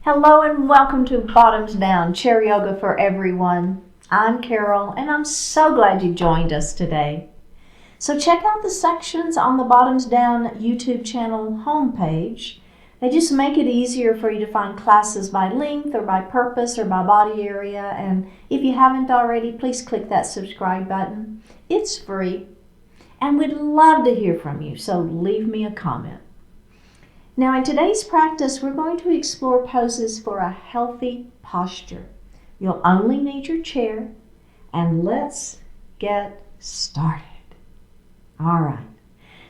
Hello and welcome to Bottoms Down, Chair Yoga for Everyone. I'm Carol and I'm so glad you joined us today. So check out the sections on the Bottoms Down YouTube channel homepage. They just make it easier for you to find classes by length or by purpose or by body area. And if you haven't already, please click that subscribe button. It's free and we'd love to hear from you, so leave me a comment. Now in today's practice, we're going to explore poses for a healthy posture. You'll only need your chair, and let's get started. All right.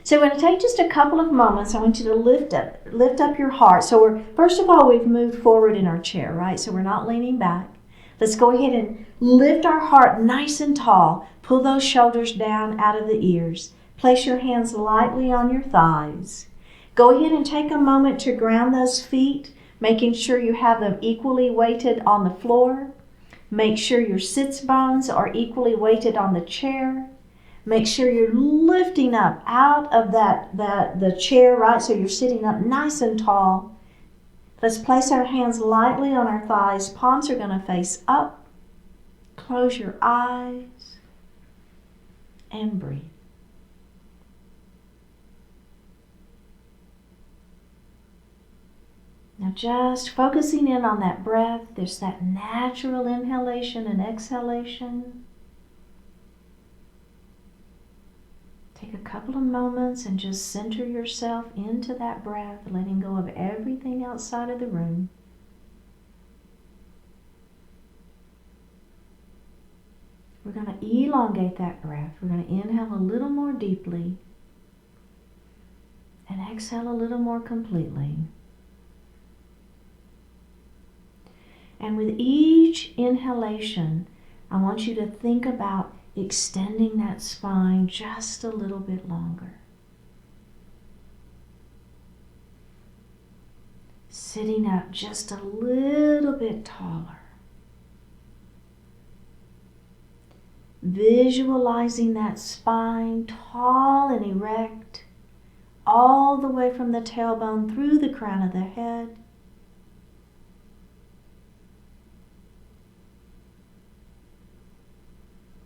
So we're going to take just a couple of moments. I want you to lift up your heart. So first of all, we've moved forward in our chair, right? So we're not leaning back. Let's go ahead and lift our heart nice and tall. Pull those shoulders down out of the ears. Place your hands lightly on your thighs. Go ahead and take a moment to ground those feet, making sure you have them equally weighted on the floor. Make sure your sits bones are equally weighted on the chair. Make sure you're lifting up out of the chair, right? So you're sitting up nice and tall. Let's place our hands lightly on our thighs. Palms are going to face up. Close your eyes and breathe. Now just focusing in on that breath, there's that natural inhalation and exhalation. Take a couple of moments and just center yourself into that breath, letting go of everything outside of the room. We're going to elongate that breath. We're going to inhale a little more deeply and exhale a little more completely. And with each inhalation, I want you to think about extending that spine just a little bit longer. Sitting up just a little bit taller. Visualizing that spine tall and erect, all the way from the tailbone through the crown of the head.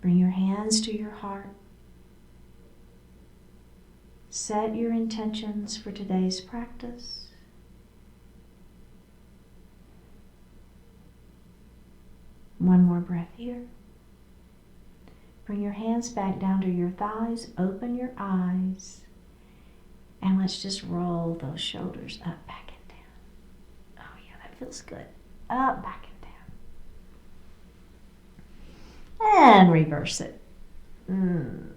Bring your hands to your heart. Set your intentions for today's practice. One more breath here. Bring your hands back down to your thighs. Open your eyes. And let's just roll those shoulders up, back, and down. Oh yeah, that feels good. Up, back, and down. And reverse it. Good.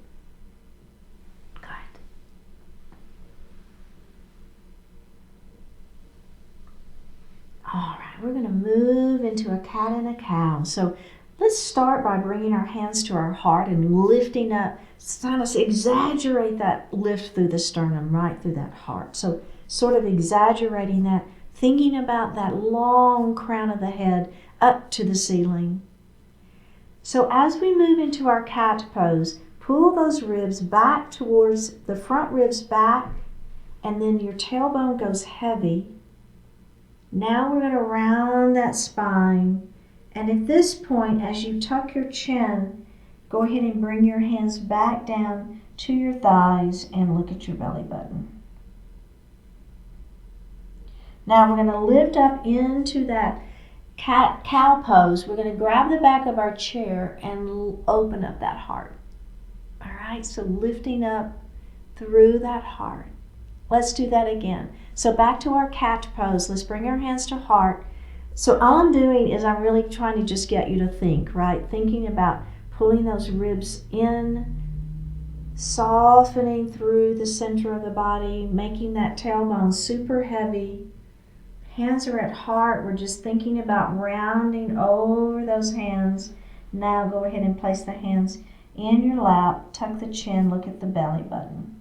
All right, we're going to move into a cat and a cow. So let's start by bringing our hands to our heart and lifting up. Kind of exaggerate that lift through the sternum, right through that heart. So sort of exaggerating that, thinking about that long crown of the head up to the ceiling. So as we move into our cat pose, pull those ribs back towards the front ribs back, and then your tailbone goes heavy. Now we're going to round that spine. And at this point, as you tuck your chin, go ahead and bring your hands back down to your thighs and look at your belly button. Now we're going to lift up into that cat-cow pose. We're going to grab the back of our chair and open up that heart. All right, so lifting up through that heart. Let's do that again. So back to our cat pose. Let's bring our hands to heart. So all I'm doing is I'm really trying to just get you to think, right? Thinking about pulling those ribs in, softening through the center of the body, making that tailbone super heavy. Hands are at heart. We're just thinking about rounding over those hands. Now go ahead and place the hands in your lap. Tuck the chin. Look at the belly button.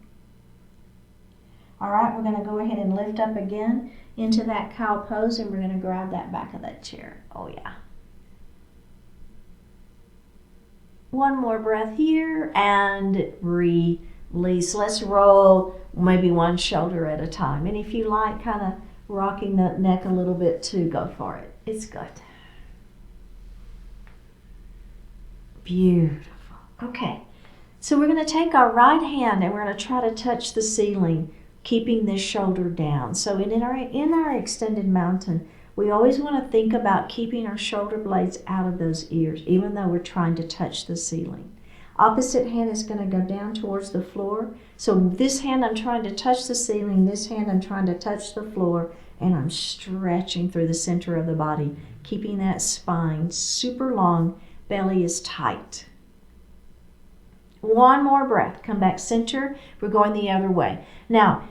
All right, we're going to go ahead and lift up again into that cow pose, and we're going to grab that back of that chair. Oh, yeah. One more breath here and release. Let's roll maybe one shoulder at a time. And if you like, kind of rocking the neck a little bit too. Go for it. It's good. Beautiful. Okay. So we're going to take our right hand and we're going to try to touch the ceiling, keeping this shoulder down. So in our extended mountain, we always want to think about keeping our shoulder blades out of those ears, even though we're trying to touch the ceiling. Opposite hand is going to go down towards the floor. So this hand I'm trying to touch the ceiling, this hand I'm trying to touch the floor, and I'm stretching through the center of the body, keeping that spine super long, belly is tight. One more breath. Come back center. We're going the other way. Now,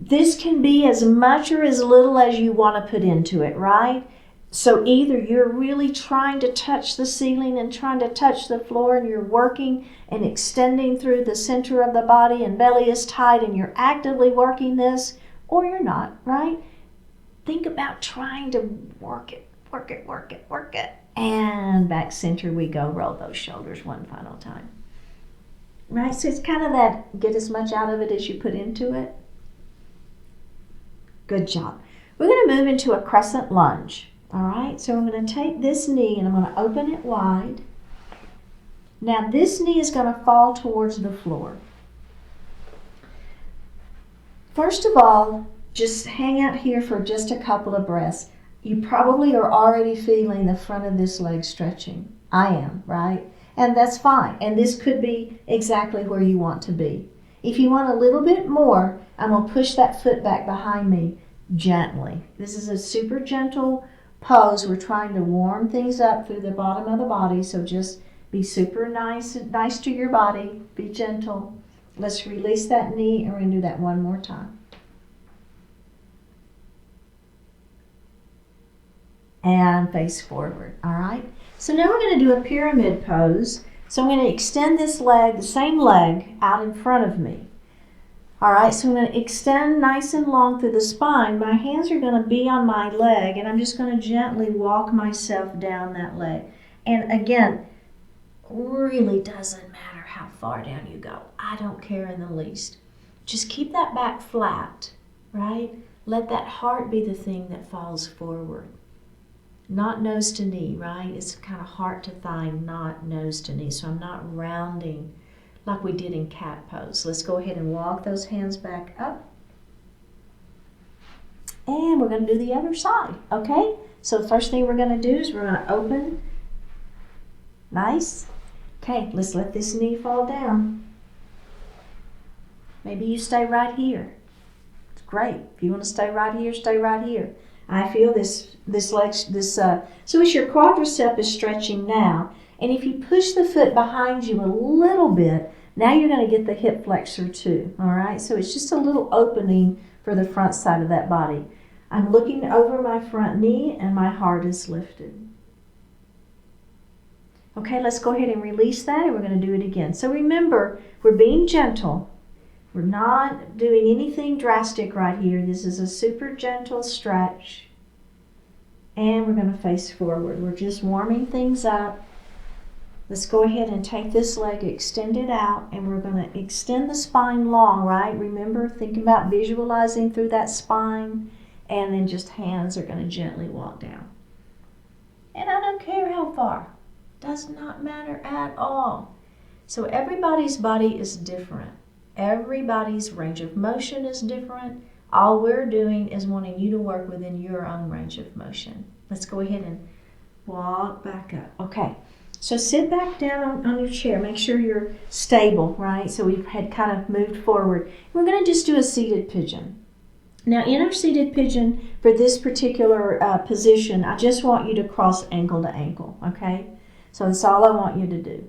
this can be as much or as little as you want to put into it, right? So either you're really trying to touch the ceiling and trying to touch the floor and you're working and extending through the center of the body and belly is tight and you're actively working this, or you're not, right? Think about trying to work it. And back center we go. Roll those shoulders one final time. Right? So it's kind of that get as much out of it as you put into it. Good job. We're going to move into a crescent lunge. All right, so I'm going to take this knee and I'm going to open it wide. Now this knee is going to fall towards the floor. First of all, just hang out here for just a couple of breaths. You probably are already feeling the front of this leg stretching. I am, right? And that's fine. And this could be exactly where you want to be. If you want a little bit more, I'm going to push that foot back behind me gently. This is a super gentle pose. We're trying to warm things up through the bottom of the body, so just be super nice to your body. Be gentle. Let's release that knee and we're going to do that one more time. And face forward. All right. So now we're going to do a pyramid pose. So I'm going to extend this leg, the same leg, out in front of me. All right, so I'm going to extend nice and long through the spine. My hands are going to be on my leg, and I'm just going to gently walk myself down that leg. And again, really doesn't matter how far down you go. I don't care in the least. Just keep that back flat, right? Let that heart be the thing that falls forward. Not nose to knee, right? It's kind of heart to thigh, not nose to knee. So I'm not rounding like we did in cat pose. Let's go ahead and walk those hands back up. And we're going to do the other side, okay? So the first thing we're going to do is we're going to open. Nice. Okay, let's let this knee fall down. Maybe you stay right here. It's great. If you want to stay right here, stay right here. I feel this leg, so as your quadricep is stretching now, and if you push the foot behind you a little bit, now you're going to get the hip flexor too, all right? So it's just a little opening for the front side of that body. I'm looking over my front knee and my heart is lifted. Okay, let's go ahead and release that and we're going to do it again. So remember, we're being gentle. We're not doing anything drastic right here. This is a super gentle stretch. And we're going to face forward. We're just warming things up. Let's go ahead and take this leg, extend it out, and we're going to extend the spine long, right? Remember, think about visualizing through that spine, and then just hands are going to gently walk down. And I don't care how far. Does not matter at all. So everybody's body is different. Everybody's range of motion is different. All we're doing is wanting you to work within your own range of motion. Let's go ahead and walk back up. Okay, so sit back down on your chair. Make sure you're stable, right? So we've had kind of moved forward. We're going to just do a seated pigeon. Now in our seated pigeon, for this particular position, I just want you to cross ankle to ankle, okay? So that's all I want you to do.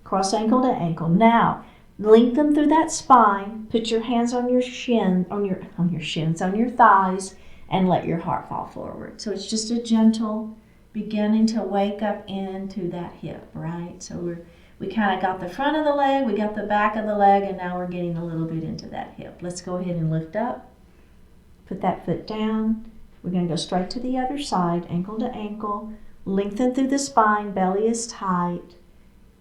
Cross ankle to ankle. Now, lengthen through that spine. Put your hands on your shins, on your thighs, and let your heart fall forward. So it's just a gentle beginning to wake up into that hip, right? So we kind of got the front of the leg, we got the back of the leg, and now we're getting a little bit into that hip. Let's go ahead and lift up. Put that foot down. We're going to go straight to the other side, ankle to ankle. Lengthen through the spine, belly is tight,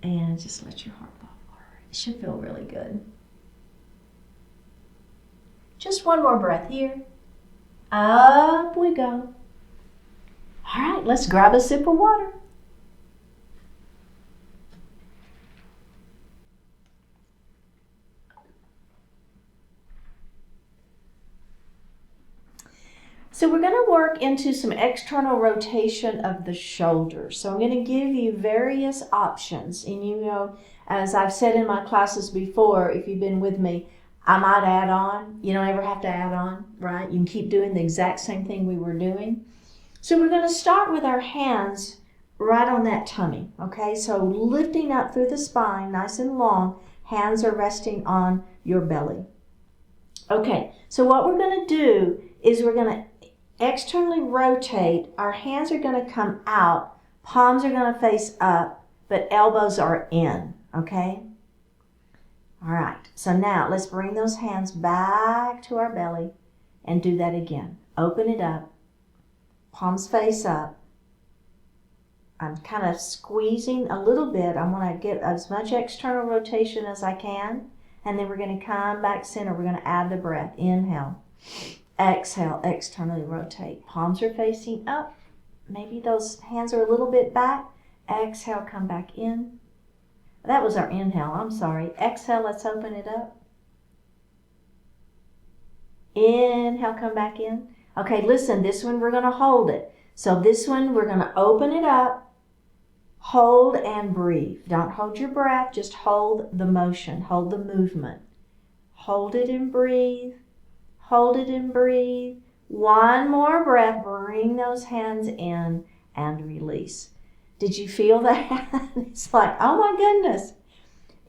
and just let your heart fall forward. It should feel really good. Just one more breath here. Up we go. All right, let's grab a sip of water. So we're going to work into some external rotation of the shoulders. So I'm going to give you various options. And you know, as I've said in my classes before, if you've been with me, I might add on. You don't ever have to add on, right? You can keep doing the exact same thing we were doing. So we're going to start with our hands right on that tummy, okay? So lifting up through the spine, nice and long, hands are resting on your belly. Okay, so what we're going to do is we're going to externally rotate. Our hands are going to come out, palms are going to face up, but elbows are in, okay? All right, so now let's bring those hands back to our belly and do that again. Open it up, palms face up. I'm kind of squeezing a little bit. I want to get as much external rotation as I can, and then we're going to come back center. We're going to add the breath. Inhale. Exhale, externally rotate. Palms are facing up. Maybe those hands are a little bit back. Exhale, come back in. That was our inhale, I'm sorry. Exhale, let's open it up. Inhale, come back in. Okay, listen, this one we're going to hold it. So this one we're going to open it up, hold and breathe. Don't hold your breath, just hold the motion, hold the movement. Hold it and breathe. Hold it and breathe. One more breath. Bring those hands in and release. Did you feel that? It's like, oh my goodness.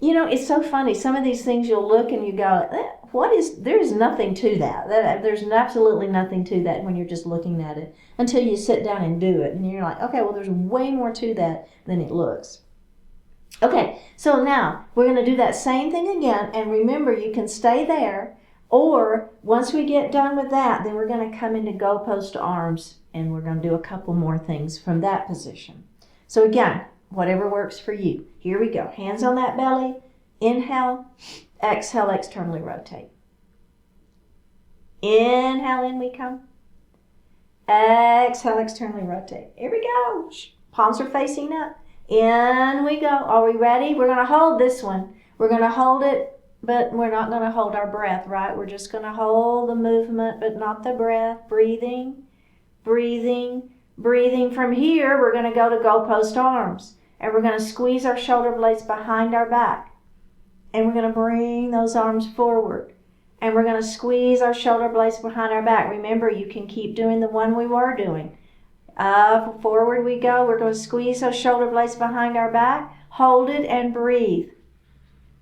You know, it's so funny. Some of these things you'll look and you go, there's nothing to that. There's absolutely nothing to that when you're just looking at it until you sit down and do it. And you're like, okay, well, there's way more to that than it looks. Okay, so now we're going to do that same thing again. And remember, you can stay there. Or once we get done with that, then we're going to come into goalpost arms and we're going to do a couple more things from that position. So again, whatever works for you. Here we go. Hands on that belly. Inhale. Exhale, externally rotate. Inhale, in we come. Exhale, externally rotate. Here we go. Palms are facing up. In we go. Are we ready? We're going to hold this one. We're going to hold it. But we're not going to hold our breath, right? We're just going to hold the movement, but not the breath. Breathing, breathing, breathing. From here, we're going to go to goalpost arms. And we're going to squeeze our shoulder blades behind our back. And we're going to bring those arms forward. And we're going to squeeze our shoulder blades behind our back. Remember, you can keep doing the one we were doing. Up, forward we go. We're going to squeeze those shoulder blades behind our back. Hold it and breathe.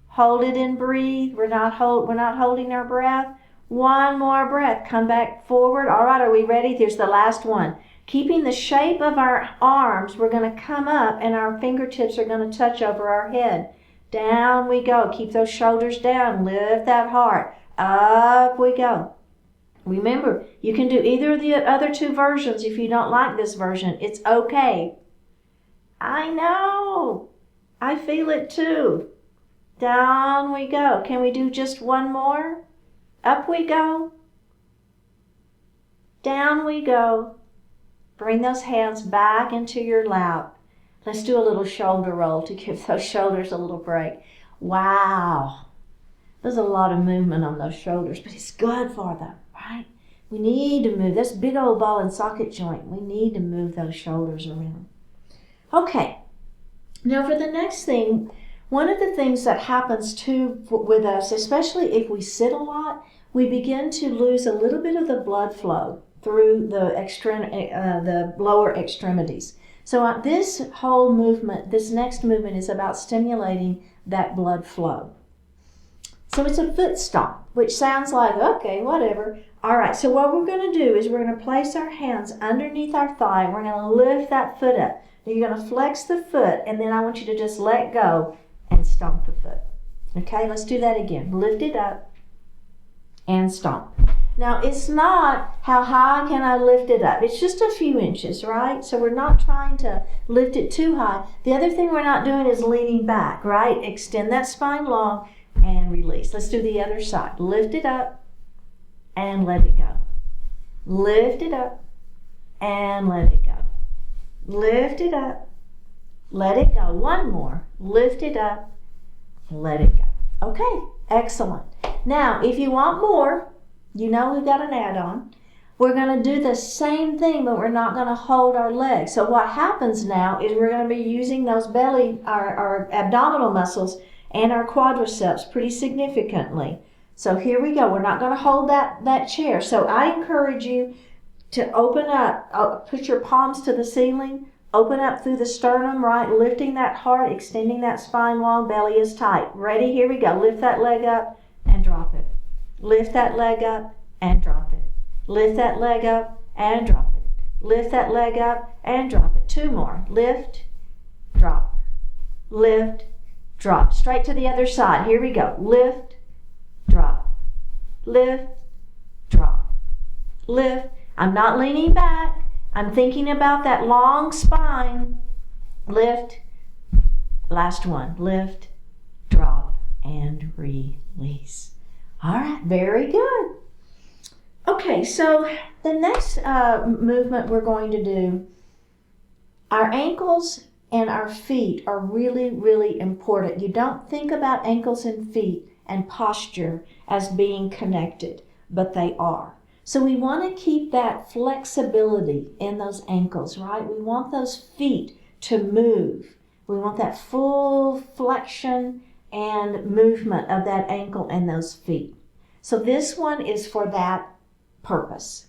Hold it and breathe. We're not holding our breath. One more breath. Come back forward. All right, are we ready? Here's the last one. Keeping the shape of our arms, we're going to come up and our fingertips are going to touch over our head. Down we go. Keep those shoulders down. Lift that heart. Up we go. Remember, you can do either of the other two versions if you don't like this version. It's okay. I know. I feel it too. Down we go. Can we do just one more? Up we go. Down we go. Bring those hands back into your lap. Let's do a little shoulder roll to give those shoulders a little break. Wow. There's a lot of movement on those shoulders, but it's good for them, right? We need to move. That's big old ball and socket joint. We need to move those shoulders around. Okay. Now for the next thing, one of the things that happens too with us, especially if we sit a lot, we begin to lose a little bit of the blood flow through the lower extremities. So this whole movement, this next movement is about stimulating that blood flow. So it's a foot stomp, which sounds like, okay, whatever. All right, so what we're going to do is we're going to place our hands underneath our thigh. We're going to lift that foot up. Now you're going to flex the foot, and then I want you to just let go and stomp the foot. Okay, let's do that again. Lift it up and stomp. Now, it's not how high can I lift it up. It's just a few inches, right? So we're not trying to lift it too high. The other thing we're not doing is leaning back, right? Extend that spine long and release. Let's do the other side. Lift it up and let it go. Lift it up and let it go. Lift it up, let it go. One more. Lift it up, let it go. Okay, excellent. Now, if you want more, you know we've got an add-on. We're going to do the same thing, but we're not going to hold our legs. So what happens now is we're going to be using those belly, our abdominal muscles and our quadriceps pretty significantly. So here we go. We're not going to hold that chair. So I encourage you to open up, put your palms to the ceiling, open up through the sternum, right? Lifting that heart, extending that spine long, belly is tight. Ready? Here we go. Lift that leg up and drop it. Lift that leg up and drop it. Lift that leg up and drop it. Lift that leg up and drop it. Two more. Lift, drop, lift, drop. Straight to the other side. Here we go. Lift, drop, lift, drop, lift. I'm not leaning back. I'm thinking about that long spine. Lift. Last one. Lift, drop, and release. All right, very good. Okay, so the next movement we're going to do, our ankles and our feet are really, really important. You don't think about ankles and feet and posture as being connected, but they are. So we want to keep that flexibility in those ankles, right? We want those feet to move. We want that full flexion and movement of that ankle and those feet. So this one is for that purpose.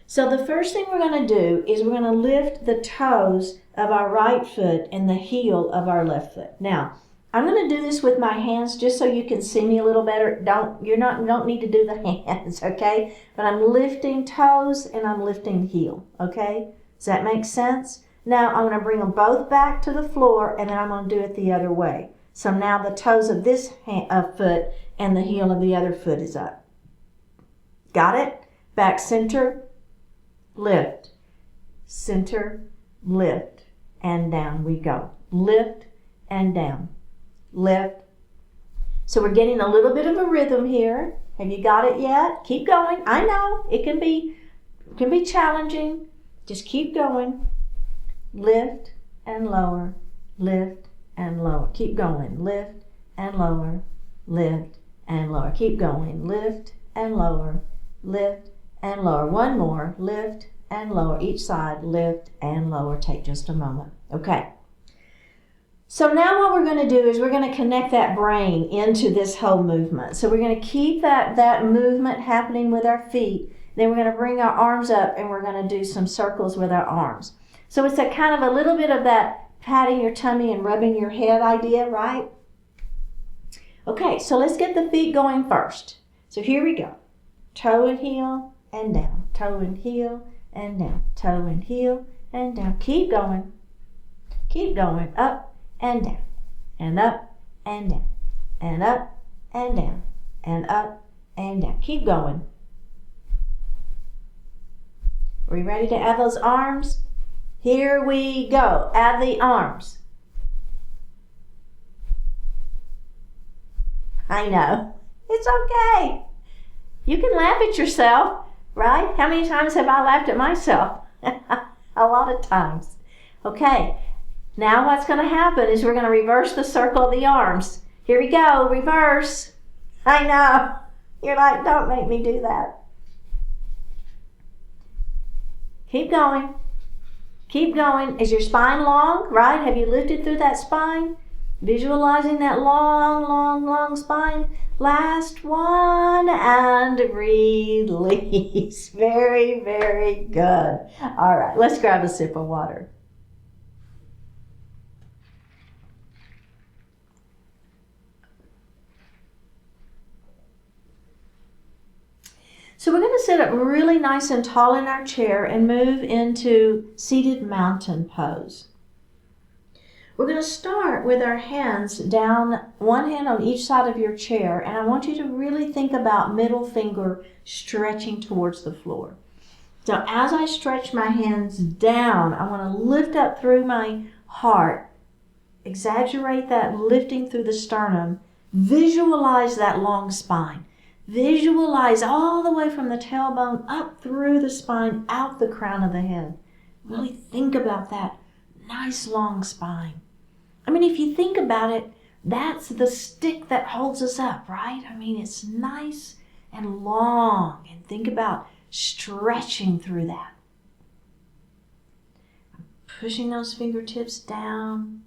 So the first thing we're going to do is we're going to lift the toes of our right foot and the heel of our left foot. Now, I'm going to do this with my hands just so you can see me a little better. You don't need to do the hands, okay? But I'm lifting toes and I'm lifting heel, okay? Does that make sense? Now I'm going to bring them both back to the floor and then I'm going to do it the other way. So now the toes of this foot and the heel of the other foot is up. Got it? Back center, lift, center, lift, and down we go. Lift and down. Lift. So we're getting a little bit of a rhythm here. Have you got it yet? Keep going. I know it can be challenging. Just keep going. Lift and lower. Lift and lower. Keep going. Lift and lower. Lift and lower. Keep going. Lift and lower. Lift and lower. One more. Lift and lower. Each side. Lift and lower. Take just a moment. Okay. So now what we're going to do is we're going to connect that brain into this whole movement. So we're going to keep that movement happening with our feet. Then we're going to bring our arms up and we're going to do some circles with our arms. So it's a kind of a little bit of that patting your tummy and rubbing your head idea, right? Okay, so let's get the feet going first. So here we go. Toe and heel and down. Toe and heel and down. Toe and heel and down. Keep going. Keep going. Up and down, and up, and down, and up, and down, and up, and down. Keep going. Are we ready to add those arms? Here we go. Add the arms. I know. It's okay. You can laugh at yourself, right? How many times have I laughed at myself? A lot of times. Okay. Now what's going to happen is we're going to reverse the circle of the arms. Here we go, reverse. I know. You're like, don't make me do that. Keep going. Keep going. Is your spine long, right? Have you lifted through that spine? Visualizing that long, long, long spine. Last one and release. Very, very good. All right, let's grab a sip of water. So we're going to sit up really nice and tall in our chair and move into seated mountain pose. We're going to start with our hands down, one hand on each side of your chair, and I want you to really think about middle finger stretching towards the floor. So as I stretch my hands down, I want to lift up through my heart, exaggerate that lifting through the sternum, visualize that long spine. Visualize all the way from the tailbone up through the spine, out the crown of the head. Really think about that nice long spine. I mean, if you think about it, that's the stick that holds us up, right? I mean, it's nice and long. And think about stretching through that. Pushing those fingertips down.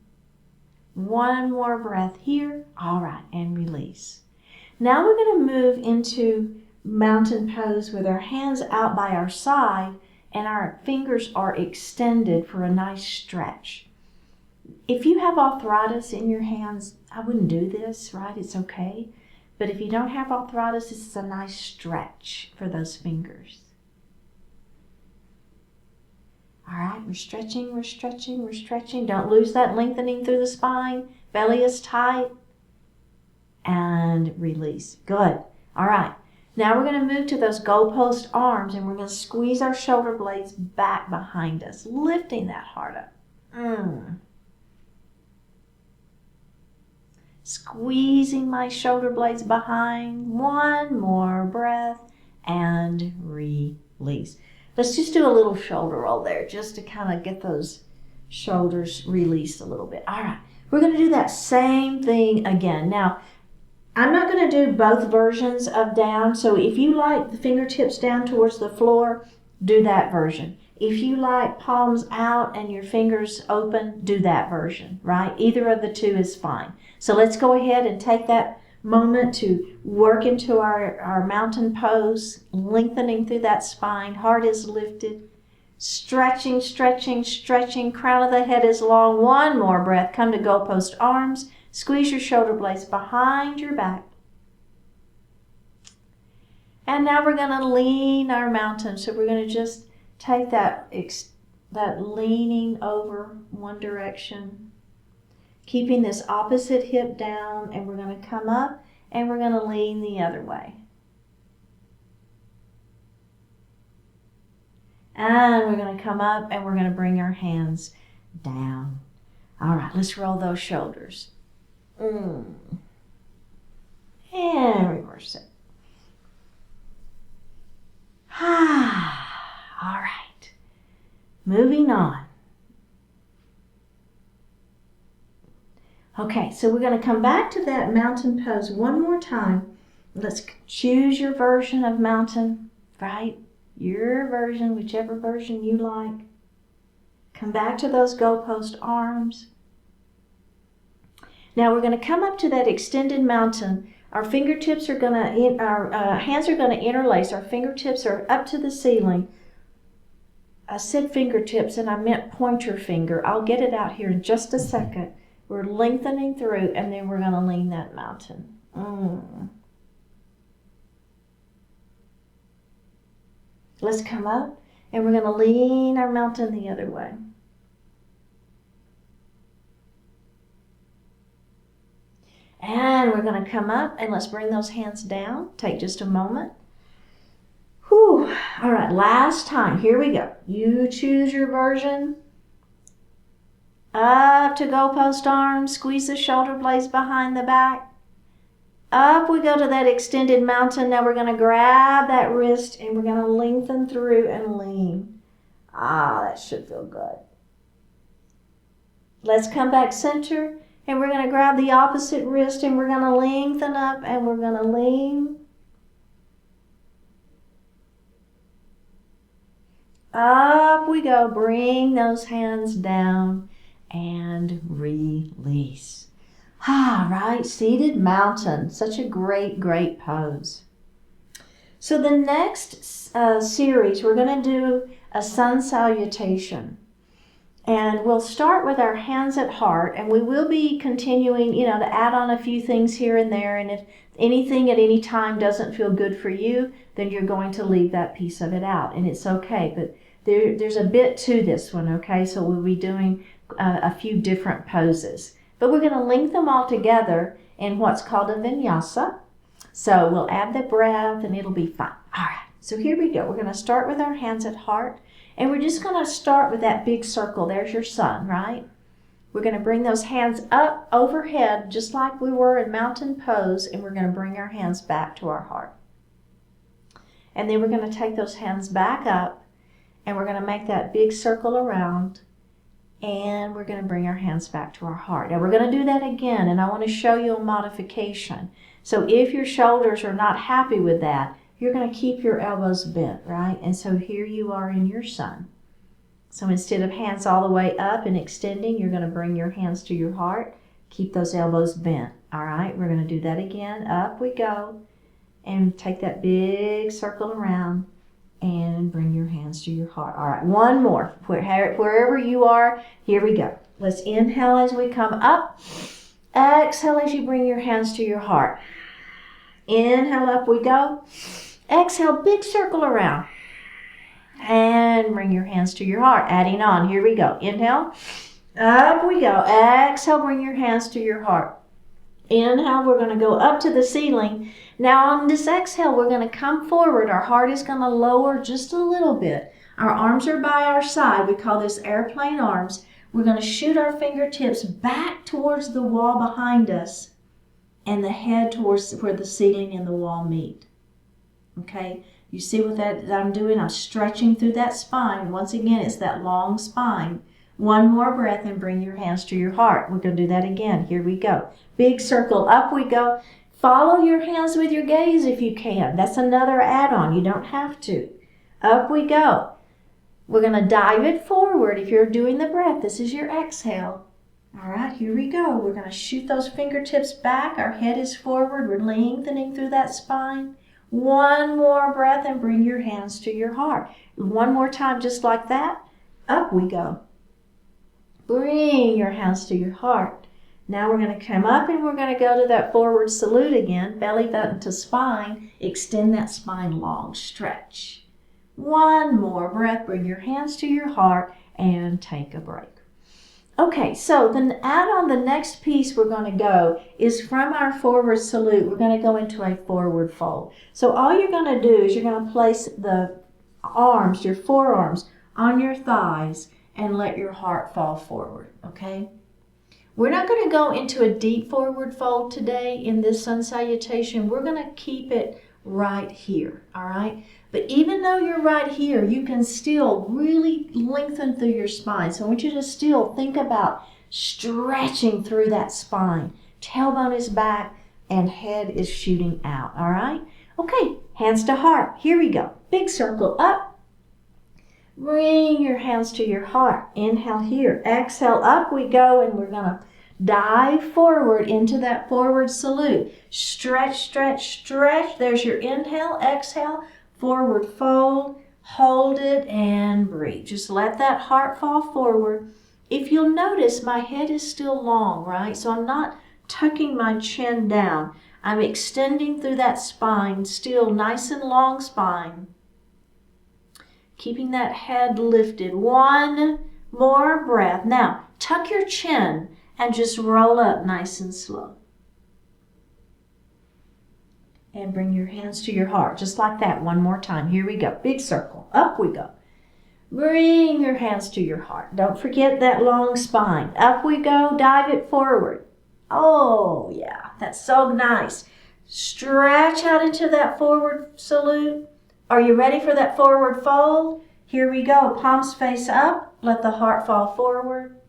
One more breath here. All right, and release. Now we're going to move into mountain pose with our hands out by our side and our fingers are extended for a nice stretch. If you have arthritis in your hands, I wouldn't do this, right? It's okay. But if you don't have arthritis, this is a nice stretch for those fingers. All right, we're stretching, we're stretching, we're stretching. Don't lose that lengthening through the spine. Belly is tight. And release. Good. All right. Now we're going to move to those goalpost arms and we're going to squeeze our shoulder blades back behind us, lifting that heart up. Squeezing my shoulder blades behind. One more breath and release. Let's just do a little shoulder roll there just to kind of get those shoulders released a little bit. All right. We're going to do that same thing again. Now, I'm not going to do both versions of down, so if you like the fingertips down towards the floor, do that version. If you like palms out and your fingers open, do that version, right? Either of the two is fine. So let's go ahead and take that moment to work into our mountain pose, lengthening through that spine. Heart is lifted. Stretching, stretching, stretching. Crown of the head is long. One more breath. Come to goalpost arms. Squeeze your shoulder blades behind your back. And now we're going to lean our mountain. So we're going to just take that leaning over one direction. Keeping this opposite hip down. And we're going to come up and we're going to lean the other way. And we're going to come up and we're going to bring our hands down. All right, let's roll those shoulders. And reverse it. All right. Moving on. Okay, so we're going to come back to that mountain pose one more time. Let's choose your version of mountain, right? Your version, whichever version you like. Come back to those goalpost arms. Now we're going to come up to that extended mountain. Our fingertips are going to, our hands are going to interlace. Our fingertips are up to the ceiling. I said fingertips and I meant pointer finger. I'll get it out here in just a second. We're lengthening through and then we're going to lean that mountain. Let's come up and we're going to lean our mountain the other way. And we're going to come up and let's bring those hands down. Take just a moment. Whew. All right, last time. Here we go. You choose your version. Up to goalpost arms. Squeeze the shoulder blades behind the back. Up we go to that extended mountain. Now we're going to grab that wrist and we're going to lengthen through and lean. That should feel good. Let's come back center and we're going to grab the opposite wrist and we're going to lengthen up and we're going to lean. Up we go. Bring those hands down and release. Right, seated mountain. Such a great, great pose. So the next series, we're going to do a Sun Salutation. And we'll start with our hands at heart, and we will be continuing, to add on a few things here and there. And if anything at any time doesn't feel good for you, then you're going to leave that piece of it out, and it's okay. But there's a bit to this one, okay? So we'll be doing a few different poses. But we're going to link them all together in what's called a vinyasa. So we'll add the breath and it'll be fun. All right, so here we go. We're going to start with our hands at heart. And we're just going to start with that big circle. There's your sun, right? We're going to bring those hands up overhead just like we were in mountain pose. And we're going to bring our hands back to our heart. And then we're going to take those hands back up, and we're going to make that big circle around, and we're going to bring our hands back to our heart. Now we're going to do that again, and I want to show you a modification. So if your shoulders are not happy with that, you're going to keep your elbows bent, right? And so here you are in your sun. So instead of hands all the way up and extending, you're going to bring your hands to your heart. Keep those elbows bent. All right, we're going to do that again. Up we go. And take that big circle around and bring your hands to your heart. All right, one more. Wherever you are, here we go. Let's inhale as we come up. Exhale as you bring your hands to your heart. Inhale, up we go. Exhale, big circle around. And bring your hands to your heart. Adding on. Here we go. Inhale. Up we go. Exhale, bring your hands to your heart. Inhale, we're going to go up to the ceiling. Now on this exhale, we're going to come forward. Our heart is going to lower just a little bit. Our arms are by our side. We call this airplane arms. We're going to shoot our fingertips back towards the wall behind us and the head towards where the ceiling and the wall meet. Okay? You see what that I'm doing? I'm stretching through that spine. Once again, it's that long spine. One more breath and bring your hands to your heart. We're going to do that again. Here we go. Big circle. Up we go. Follow your hands with your gaze if you can. That's another add-on. You don't have to. Up we go. We're going to dive it forward. If you're doing the breath, this is your exhale. All right, here we go. We're going to shoot those fingertips back. Our head is forward. We're lengthening through that spine. One more breath and bring your hands to your heart. One more time, just like that. Up we go. Bring your hands to your heart. Now we're going to come up and we're going to go to that forward salute again. Belly button to spine. Extend that spine long. Stretch. One more breath. Bring your hands to your heart and take a break. Okay, so then add on the next piece we're going to go is from our forward salute, we're going to go into a forward fold. So all you're going to do is you're going to place the arms, your forearms, on your thighs and let your heart fall forward, okay? We're not going to go into a deep forward fold today in this sun salutation. We're going to keep it right here, all right? But even though you're right here, you can still really lengthen through your spine. So I want you to still think about stretching through that spine. Tailbone is back and head is shooting out, all right? Okay, hands to heart. Here we go. Big circle up. Bring your hands to your heart. Inhale here. Exhale, up we go, and we're going to dive forward into that forward salute. Stretch, stretch, stretch. There's your inhale, exhale. Forward fold, hold it, and breathe. Just let that heart fall forward. If you'll notice, my head is still long, right? So I'm not tucking my chin down. I'm extending through that spine, still nice and long spine. Keeping that head lifted. One more breath. Now, tuck your chin and just roll up nice and slow. And bring your hands to your heart, just like that. One more time. Here we go. Big circle. Up we go. Bring your hands to your heart. Don't forget that long spine. Up we go. Dive it forward. Oh, yeah. That's so nice. Stretch out into that forward salute. Are you ready for that forward fold? Here we go. Palms face up. Let the heart fall forward.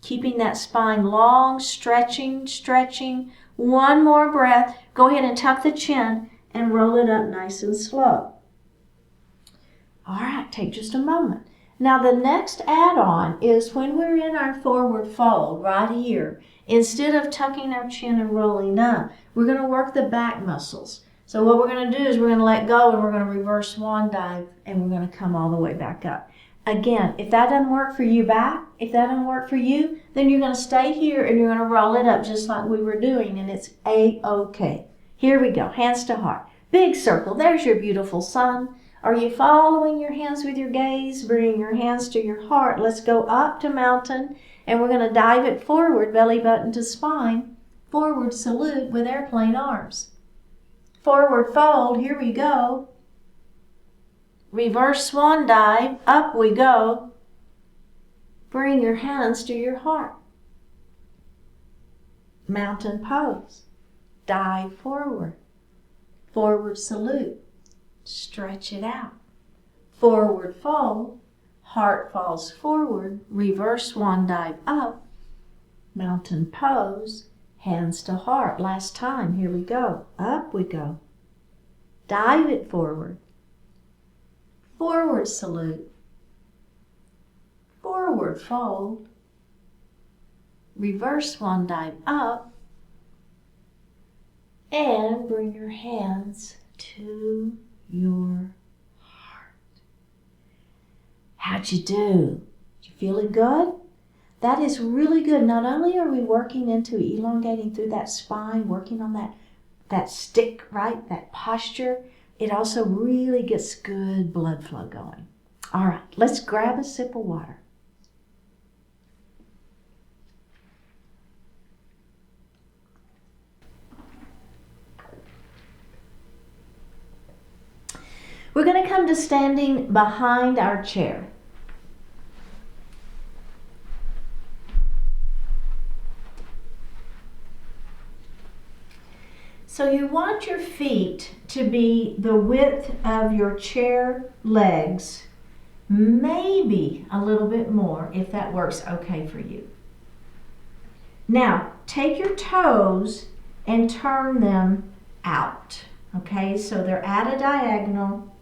Keeping that spine long. Stretching, stretching. One more breath. Go ahead and tuck the chin and roll it up nice and slow. All right, take just a moment. Now the next add-on is when we're in our forward fold right here, instead of tucking our chin and rolling up, we're going to work the back muscles. So what we're going to do is we're going to let go and we're going to reverse swan dive and we're going to come all the way back up. Again, if that doesn't work for you back, if that doesn't work for you, then you're going to stay here and you're going to roll it up just like we were doing, and it's A-OK. Here we go, hands to heart. Big circle, there's your beautiful sun. Are you following your hands with your gaze? Bring your hands to your heart. Let's go up to mountain, and we're going to dive it forward, belly button to spine. Forward salute with airplane arms. Forward fold, here we go. Reverse swan dive, up we go. Bring your hands to your heart. Mountain pose. Dive forward. Forward salute. Stretch it out. Forward fold. Heart falls forward. Reverse swan dive up. Mountain pose. Hands to heart. Last time. Here we go. Up we go. Dive it forward. Forward salute. Forward fold. Reverse swan dive up. And bring your hands to your heart. How'd you do? You feeling good? That is really good. Not only are we working into elongating through that spine, working on that stick, right? That posture, it also really gets good blood flow going. All right, let's grab a sip of water. We're going to come to standing behind our chair. So you want your feet to be the width of your chair legs, maybe a little bit more if that works okay for you. Now, take your toes and turn them out. Okay, so they're at a diagonal.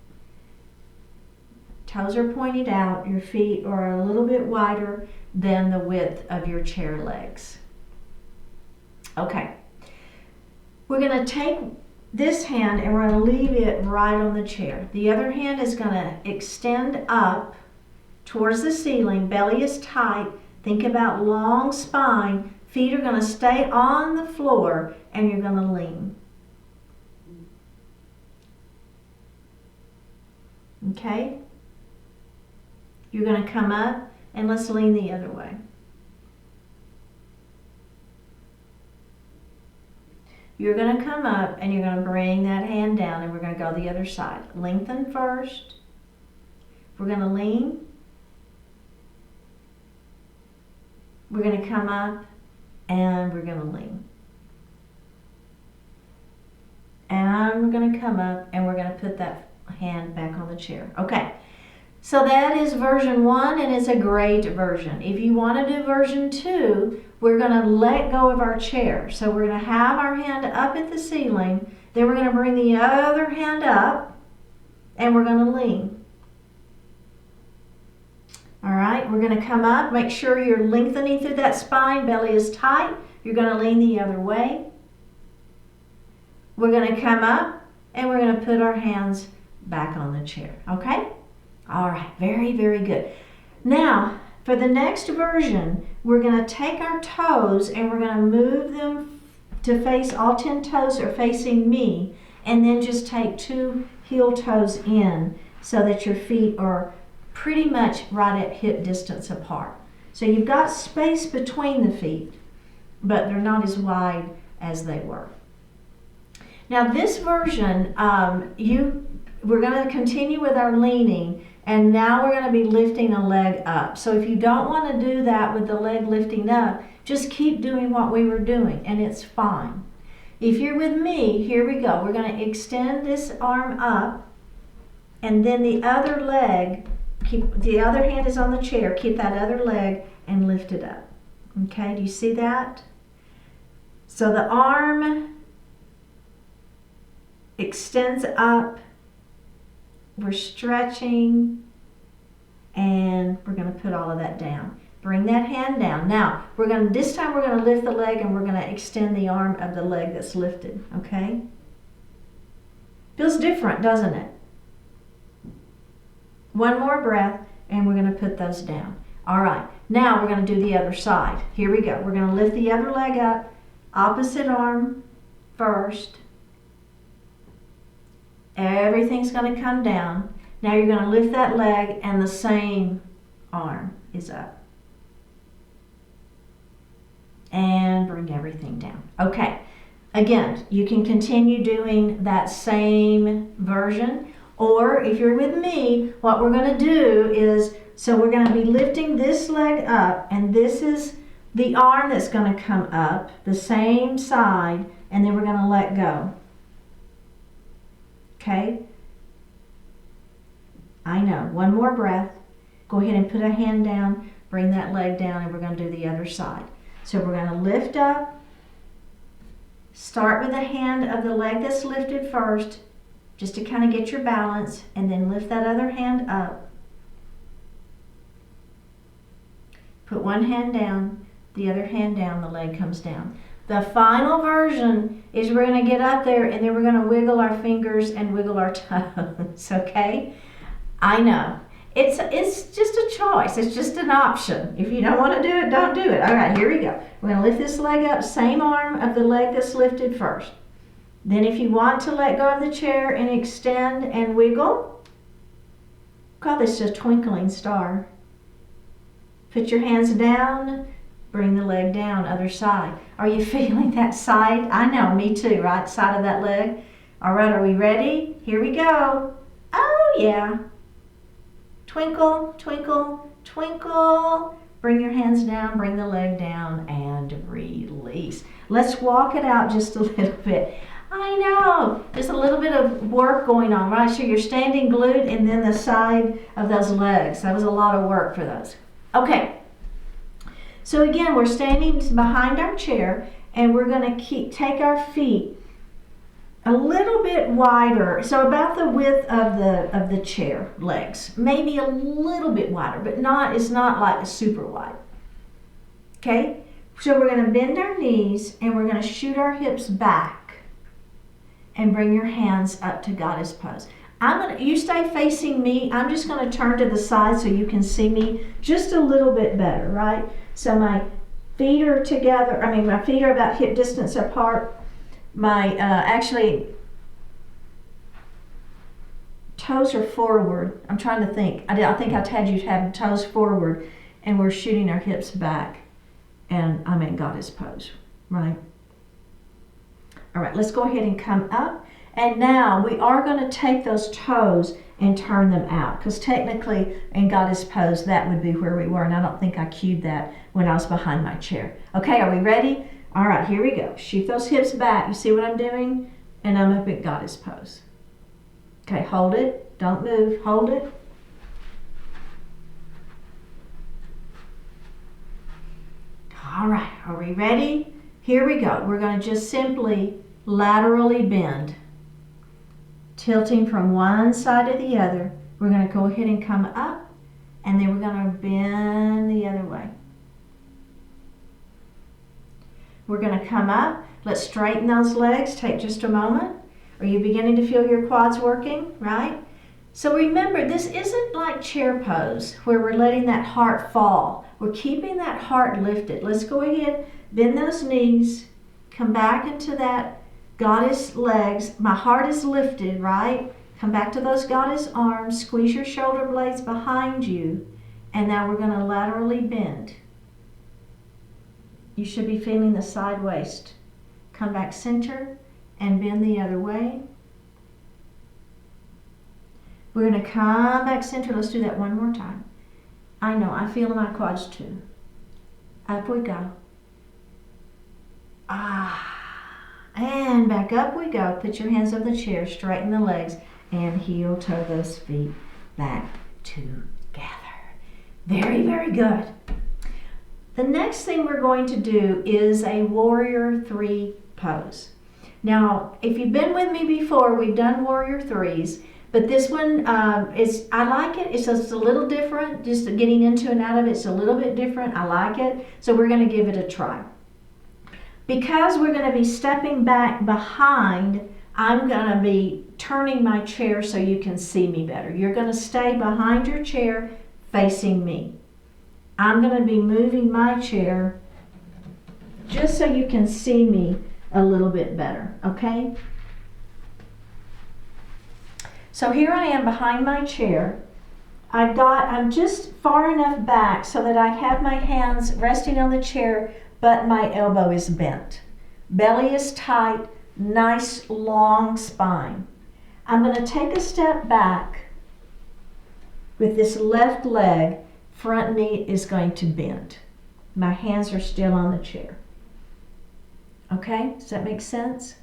Toes are pointed out. Your feet are a little bit wider than the width of your chair legs. Okay. We're going to take this hand and we're going to leave it right on the chair. The other hand is going to extend up towards the ceiling. Belly is tight. Think about long spine. Feet are going to stay on the floor and you're going to lean. Okay? You're going to come up and let's lean the other way. You're going to come up and you're going to bring that hand down and we're going to go the other side. Lengthen first. We're going to lean. We're going to come up and we're going to lean. And we're going to come up and we're going to put that hand back on the chair. Okay. So that is version 1 and it's a great version. If you want to do version 2, we're going to let go of our chair. So we're going to have our hand up at the ceiling. Then we're going to bring the other hand up and we're going to lean. All right, we're going to come up. Make sure you're lengthening through that spine. Belly is tight. You're going to lean the other way. We're going to come up and we're going to put our hands back on the chair. Okay? All right, very, very good. Now, for the next version, we're going to take our toes and we're going to move them to face, all 10 toes are facing me, and then just take 2 heel toes in so that your feet are pretty much right at hip distance apart. So you've got space between the feet, but they're not as wide as they were. Now this version, we're going to continue with our leaning, and now we're going to be lifting a leg up. So if you don't want to do that with the leg lifting up, just keep doing what we were doing and it's fine. If you're with me, here we go. We're going to extend this arm up and then the other leg, the other hand is on the chair. Keep that other leg and lift it up. Okay, do you see that? So the arm extends up. We're stretching and we're going to put all of that down. Bring that hand down. Now, this time we're going to lift the leg and we're going to extend the arm of the leg that's lifted, okay? Feels different, doesn't it? One more breath and we're going to put those down. All right, now we're going to do the other side. Here we go. We're going to lift the other leg up, opposite arm first. Everything's going to come down. Now you're going to lift that leg and the same arm is up. And bring everything down. Okay, again, you can continue doing that same version. Or if you're with me, what we're going to do is, so we're going to be lifting this leg up and this is the arm that's going to come up, the same side, and then we're going to let go. Okay? I know. One more breath. Go ahead and put a hand down, bring that leg down, and we're going to do the other side. So we're going to lift up. Start with the hand of the leg that's lifted first, just to kind of get your balance, and then lift that other hand up. Put one hand down, the other hand down, the leg comes down. The final version is we're going to get up there and then we're going to wiggle our fingers and wiggle our toes, okay? I know. It's just a choice. It's just an option. If you don't want to do it, don't do it. All right, here we go. We're going to lift this leg up, same arm of the leg that's lifted first. Then if you want to let go of the chair and extend and wiggle, call this a twinkling star. Put your hands down, bring the leg down, other side. Are you feeling that side? I know, me too, right? Side of that leg. All right, are we ready? Here we go. Oh, yeah. Twinkle, twinkle, twinkle. Bring your hands down, bring the leg down, and release. Let's walk it out just a little bit. I know, there's a little bit of work going on, right? So you're standing glued and then the side of those legs. That was a lot of work for those. Okay, so again, we're standing behind our chair and we're going to take our feet a little bit wider, so about the width of the chair legs, maybe a little bit wider, but it's not like super wide. Okay, so we're going to bend our knees and we're going to shoot our hips back and bring your hands up to goddess pose. You stay facing me. I'm just going to turn to the side so you can see me just a little bit better, right? So my feet are together. My feet are about hip distance apart. My actually toes are forward. I'm trying to think. I think I had you have toes forward, and we're shooting our hips back, and I'm in goddess pose, right? All right, let's go ahead and come up. And now we are going to take those toes and turn them out, because technically in goddess pose that would be where we were, and I don't think I cued that when I was behind my chair. Okay, are we ready? All right, here we go. Shoot those hips back. You see what I'm doing? And I'm up at goddess pose. Okay, hold it. Don't move. Hold it. All right, are we ready? Here we go. We're going to just simply laterally bend. Tilting from one side to the other. We're going to go ahead and come up, and then we're going to bend the other way. We're going to come up. Let's straighten those legs. Take just a moment. Are you beginning to feel your quads working? Right? So remember, this isn't like chair pose where we're letting that heart fall. We're keeping that heart lifted. Let's go ahead, bend those knees, come back into that goddess legs. My heart is lifted, right? Come back to those goddess arms. Squeeze your shoulder blades behind you. And now we're going to laterally bend. You should be feeling the side waist. Come back center and bend the other way. We're going to come back center. Let's do that one more time. I know, I feel my quads too. Up we go. And back up we go. Put your hands on the chair, straighten the legs, and heel toe those feet back together. Very, very good. The next thing we're going to do is a warrior three pose. Now, if you've been with me before, we've done warrior threes, but this one I like it. It's just a little different. Just getting into and out of it's a little bit different. I like it. So we're going to give it a try. Because we're going to be stepping back behind, I'm going to be turning my chair so you can see me better. You're going to stay behind your chair facing me. I'm going to be moving my chair just so you can see me a little bit better, okay? So here I am behind my chair. I'm just far enough back so that I have my hands resting on the chair, but my elbow is bent. Belly is tight, nice long spine. I'm going to take a step back with this left leg. Front knee is going to bend. My hands are still on the chair. Okay, does that make sense?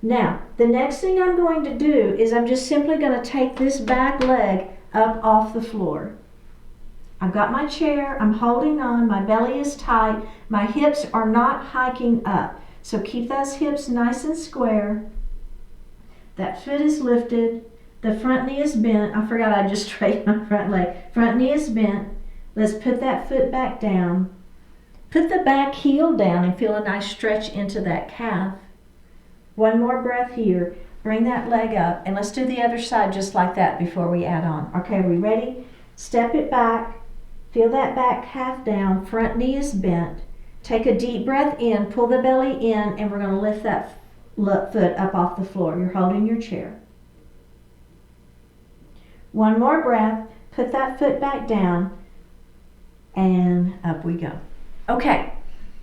Now, the next thing I'm going to do is I'm just simply going to take this back leg up off the floor. I've got my chair, I'm holding on, my belly is tight, my hips are not hiking up. So keep those hips nice and square. That foot is lifted, the front knee is bent. I forgot I just straightened my front leg. Front knee is bent. Let's put that foot back down. Put the back heel down and feel a nice stretch into that calf. One more breath here. Bring that leg up, and let's do the other side just like that before we add on. Okay, are we ready? Step it back. Feel that back calf down. Front knee is bent. Take a deep breath in, pull the belly in, and we're going to lift that foot up off the floor. You're holding your chair. One more breath. Put that foot back down, and up we go. Okay.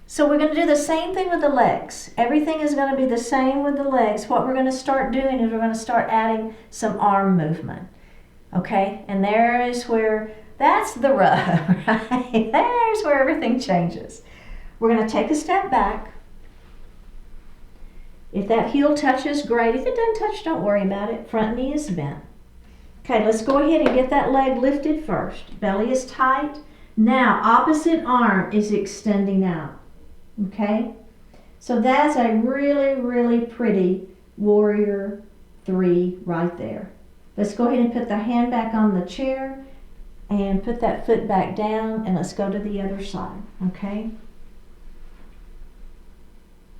So we're going to do the same thing with the legs. Everything is going to be the same with the legs. What we're going to start doing is we're going to start adding some arm movement. Okay? And there is where, that's the rub, right? There's where everything changes. We're going to take a step back. If that heel touches, great. If it doesn't touch, don't worry about it. Front knee is bent. Okay, let's go ahead and get that leg lifted first. Belly is tight. Now, opposite arm is extending out. Okay, so that's a really, really pretty warrior 3 right there. Let's go ahead and put the hand back on the chair and put that foot back down, and let's go to the other side. Okay,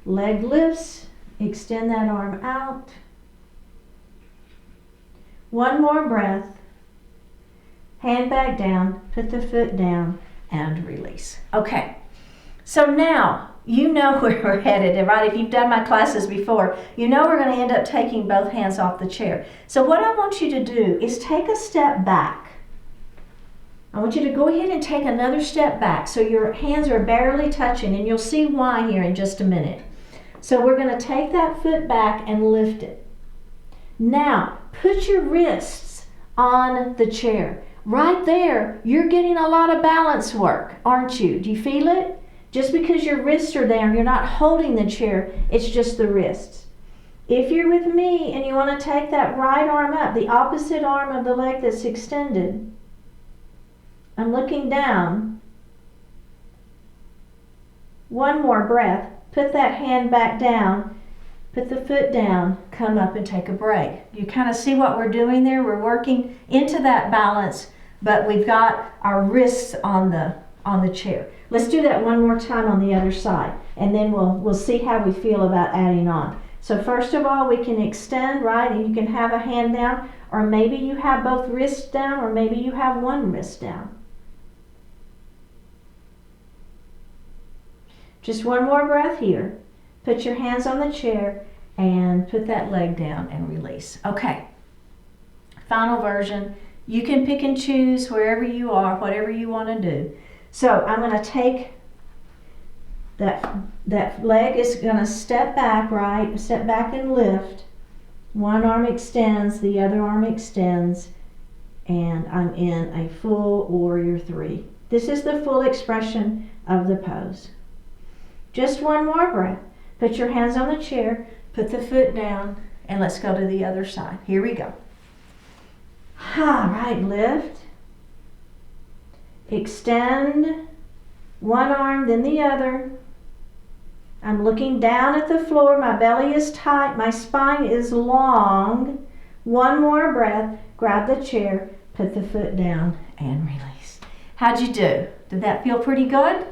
leg lifts, extend that arm out. One more breath, hand back down, put the foot down, and release. Okay. So now, you know where we're headed, right? If you've done my classes before, you know we're going to end up taking both hands off the chair. So what I want you to do is take a step back. I want you to go ahead and take another step back so your hands are barely touching, and you'll see why here in just a minute. So we're going to take that foot back and lift it. Now, put your wrists on the chair. Right there, you're getting a lot of balance work, aren't you? Do you feel it? Just because your wrists are there, you're not holding the chair, it's just the wrists. If you're with me and you want to take that right arm up, the opposite arm of the leg that's extended, I'm looking down. One more breath. Put that hand back down. Put the foot down. Come up and take a break. You kind of see what we're doing there? We're working into that balance, but we've got our wrists on the chair. Let's do that one more time on the other side, and then we'll see how we feel about adding on. So first of all, we can extend, right? And you can have a hand down, or maybe you have both wrists down, or maybe you have one wrist down. Just one more breath here. Put your hands on the chair and put that leg down and release. Okay, final version. You can pick and choose wherever you are, whatever you want to do. So I'm going to take that leg is going to step back, right? Step back and lift. One arm extends, the other arm extends, and I'm in a full warrior 3. This is the full expression of the pose. Just one more breath. Put your hands on the chair, put the foot down, and let's go to the other side. Here we go. All right, lift. Extend one arm, then the other. I'm looking down at the floor. My belly is tight. My spine is long. One more breath. Grab the chair, put the foot down, and release. How'd you do? Did that feel pretty good?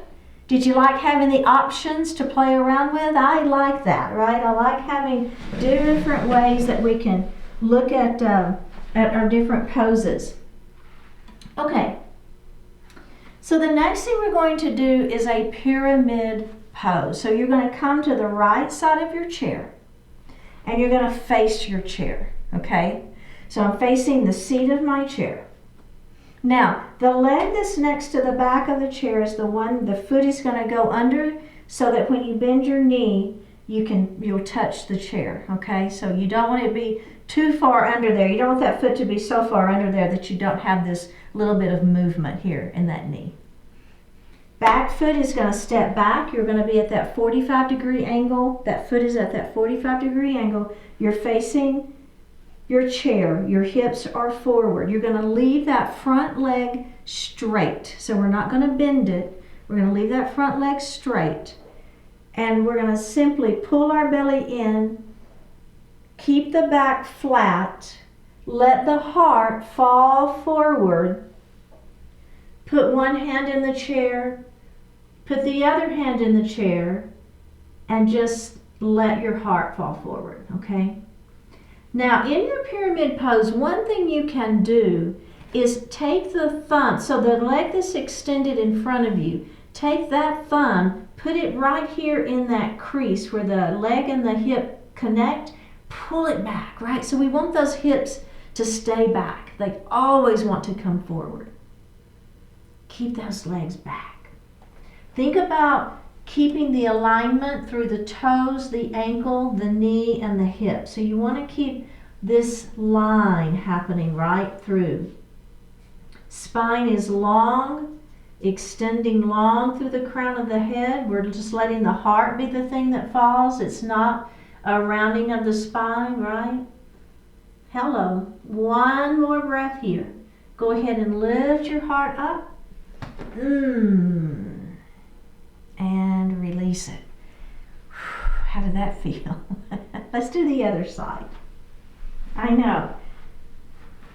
Did you like having the options to play around with? I like that, right? I like having different ways that we can look at our different poses. Okay. So the next thing we're going to do is a pyramid pose. So you're going to come to the right side of your chair and you're going to face your chair, okay? So I'm facing the seat of my chair. Now, the leg that's next to the back of the chair is the one, the foot is going to go under so that when you bend your knee, you'll touch the chair, okay? So you don't want it to be too far under there. You don't want that foot to be so far under there that you don't have this little bit of movement here in that knee. Back foot is going to step back. You're going to be at that 45-degree angle. That foot is at that 45-degree angle. You're facing your chair. Your hips are forward. You're going to leave that front leg straight. So we're not going to bend it. We're going to leave that front leg straight. And we're going to simply pull our belly in. Keep the back flat. Let the heart fall forward. Put one hand in the chair. Put the other hand in the chair and just let your heart fall forward, okay? Now, in your pyramid pose, one thing you can do is take the thumb, so the leg that's extended in front of you, take that thumb, put it right here in that crease where the leg and the hip connect, pull it back, right? So we want those hips to stay back. They always want to come forward. Keep those legs back. Think about keeping the alignment through the toes, the ankle, the knee, and the hip. So you want to keep this line happening right through. Spine is long, extending long through the crown of the head. We're just letting the heart be the thing that falls. It's not a rounding of the spine, right? Hello. One more breath here. Go ahead and lift your heart up. And release it. How did that feel? Let's do the other side. I know.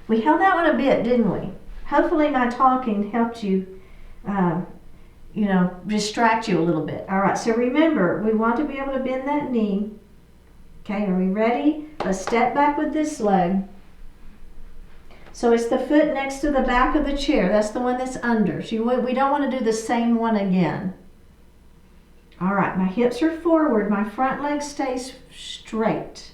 We held that one a bit, didn't we? Hopefully my talking helped you, distract you a little bit. All right, so remember, we want to be able to bend that knee. Okay, are we ready? Let's step back with this leg. So it's the foot next to the back of the chair. That's the one that's under. So we don't want to do the same one again. All right, my hips are forward. My front leg stays straight.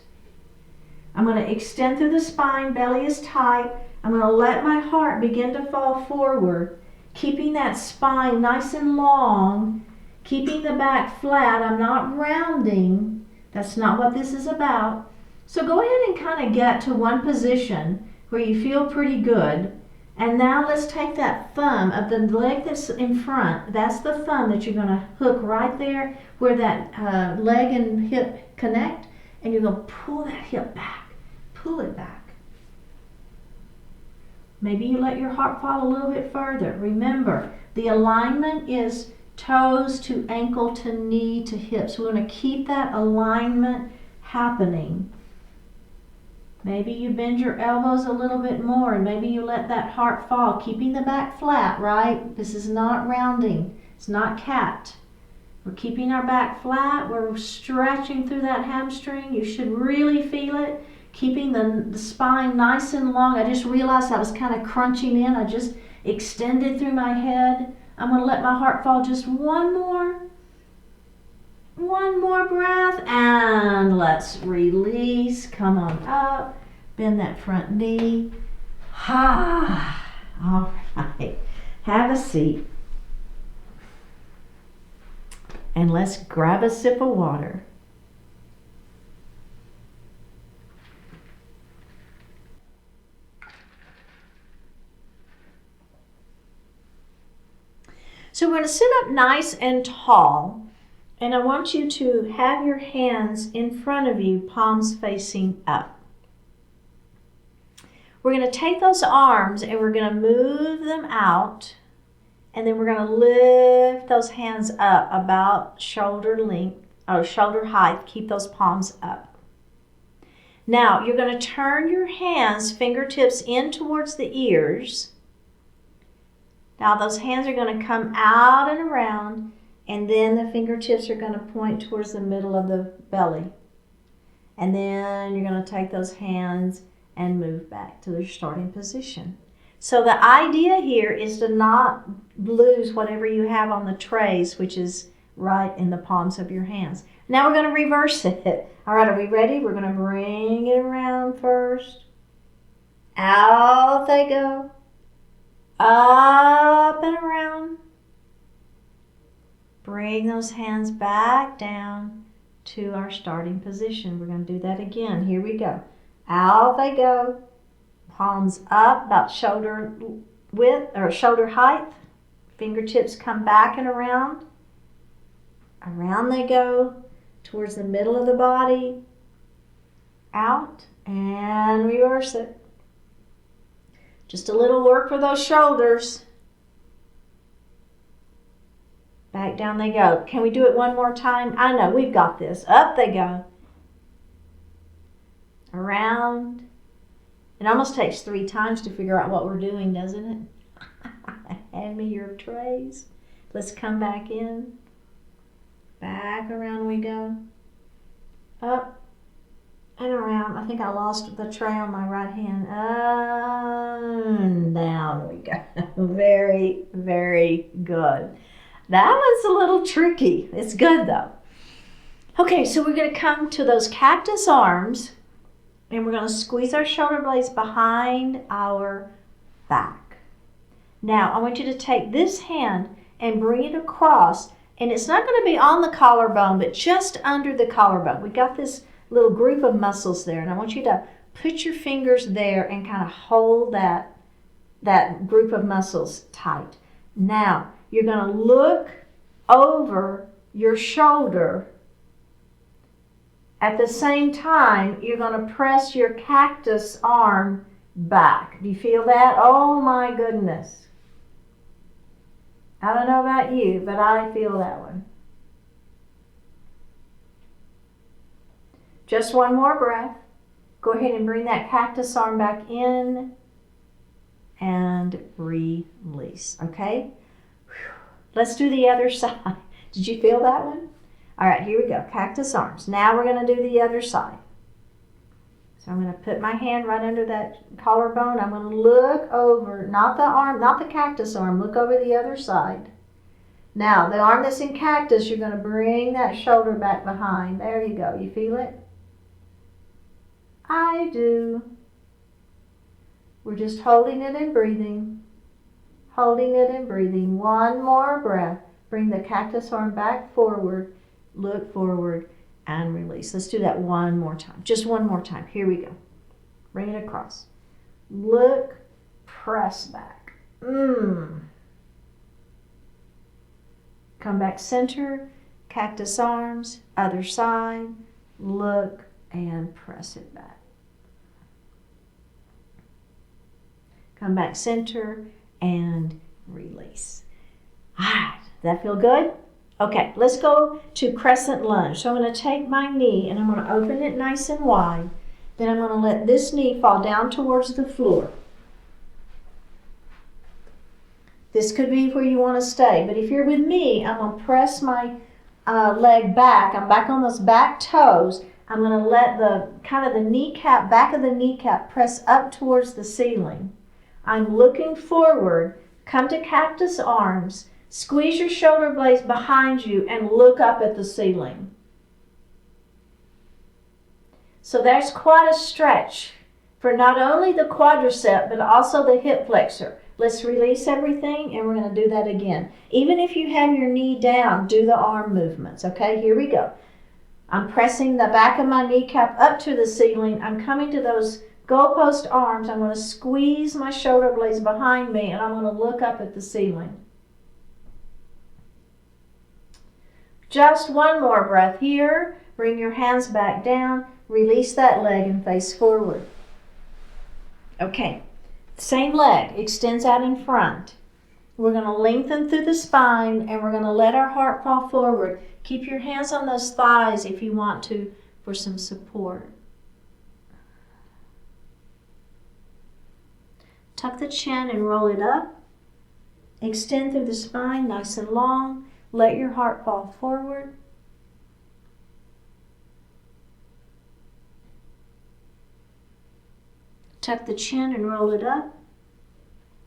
I'm going to extend through the spine. Belly is tight. I'm going to let my heart begin to fall forward, keeping that spine nice and long, keeping the back flat. I'm not rounding. That's not what this is about. So go ahead and kind of get to one position where you feel pretty good. And now let's take that thumb of the leg that's in front. That's the thumb that you're going to hook right there where that leg and hip connect. And you're going to pull that hip back. Pull it back. Maybe you let your heart fall a little bit further. Remember, the alignment is toes to ankle to knee to hips. We're going to keep that alignment happening. Maybe you bend your elbows a little bit more, and maybe you let that heart fall, keeping the back flat, right? This is not rounding. It's not cat. We're keeping our back flat. We're stretching through that hamstring. You should really feel it. Keeping the spine nice and long. I just realized I was kind of crunching in. I just extended through my head. I'm going to let my heart fall just one more breath, and let's release. Come on up. Bend that front knee. All right. Have a seat. And let's grab a sip of water. So we're going to sit up nice and tall. And I want you to have your hands in front of you, palms facing up. We're going to take those arms and we're going to move them out. And then we're going to lift those hands up about shoulder length or shoulder height. Keep those palms up. Now you're going to turn your hands, fingertips in towards the ears. Now those hands are going to come out and around. And then the fingertips are going to point towards the middle of the belly. And then you're going to take those hands and move back to their starting position. So the idea here is to not lose whatever you have on the trays, which is right in the palms of your hands. Now we're going to reverse it. All right, are we ready? We're going to bring it around first. Out they go. Up and around. Bring those hands back down to our starting position. We're going to do that again. Here we go. Out they go. Palms up about shoulder width or shoulder height. Fingertips come back and around. Around they go towards the middle of the body. Out and reverse it. Just a little work for those shoulders. Back down they go. Can we do it one more time? I know, we've got this. Up they go. Around. It almost takes 3 times to figure out what we're doing, doesn't it? Hand me your trays. Let's come back in. Back around we go. Up and around. I think I lost the tray on my right hand. And down we go. Very, very good. That one's a little tricky. It's good though. Okay, so we're going to come to those cactus arms and we're going to squeeze our shoulder blades behind our back. Now, I want you to take this hand and bring it across, and it's not going to be on the collarbone, but just under the collarbone. We got this little group of muscles there, and I want you to put your fingers there and kind of hold that group of muscles tight. Now, you're going to look over your shoulder. At the same time, you're going to press your cactus arm back. Do you feel that? Oh my goodness. I don't know about you, but I feel that one. Just one more breath. Go ahead and bring that cactus arm back in and release, okay? Let's do the other side. Did you feel that one? All right, here we go. Cactus arms. Now we're going to do the other side. So I'm going to put my hand right under that collarbone. I'm going to look over, not the arm, not the cactus arm. Look over the other side. Now, the arm that's in cactus, you're going to bring that shoulder back behind. There you go. You feel it? I do. We're just holding it and breathing. Holding it and breathing. One more breath. Bring the cactus arm back forward. Look forward and release. Let's do that one more time. Just one more time. Here we go. Bring it across. Look, press back. Come back center, cactus arms, other side. Look and press it back. Come back center and release. All right, that feel good? Okay, let's go to Crescent Lunge. So I'm going to take my knee and I'm going to open it nice and wide. Then I'm going to let this knee fall down towards the floor. This could be where you want to stay, but if you're with me, I'm going to press my leg back. I'm back on those back toes. I'm going to let the kneecap, back of the kneecap press up towards the ceiling. I'm looking forward. Come to cactus arms. Squeeze your shoulder blades behind you and look up at the ceiling. So there's quite a stretch for not only the quadricep, but also the hip flexor. Let's release everything and we're going to do that again. Even if you have your knee down, do the arm movements. Okay, here we go. I'm pressing the back of my kneecap up to the ceiling. I'm coming to those goalpost arms. I'm going to squeeze my shoulder blades behind me and I'm going to look up at the ceiling. Just one more breath here. Bring your hands back down. Release that leg and face forward. Okay, same leg extends out in front. We're going to lengthen through the spine and we're going to let our heart fall forward. Keep your hands on those thighs if you want to for some support. Tuck the chin and roll it up. Extend through the spine nice and long. Let your heart fall forward. Tuck the chin and roll it up.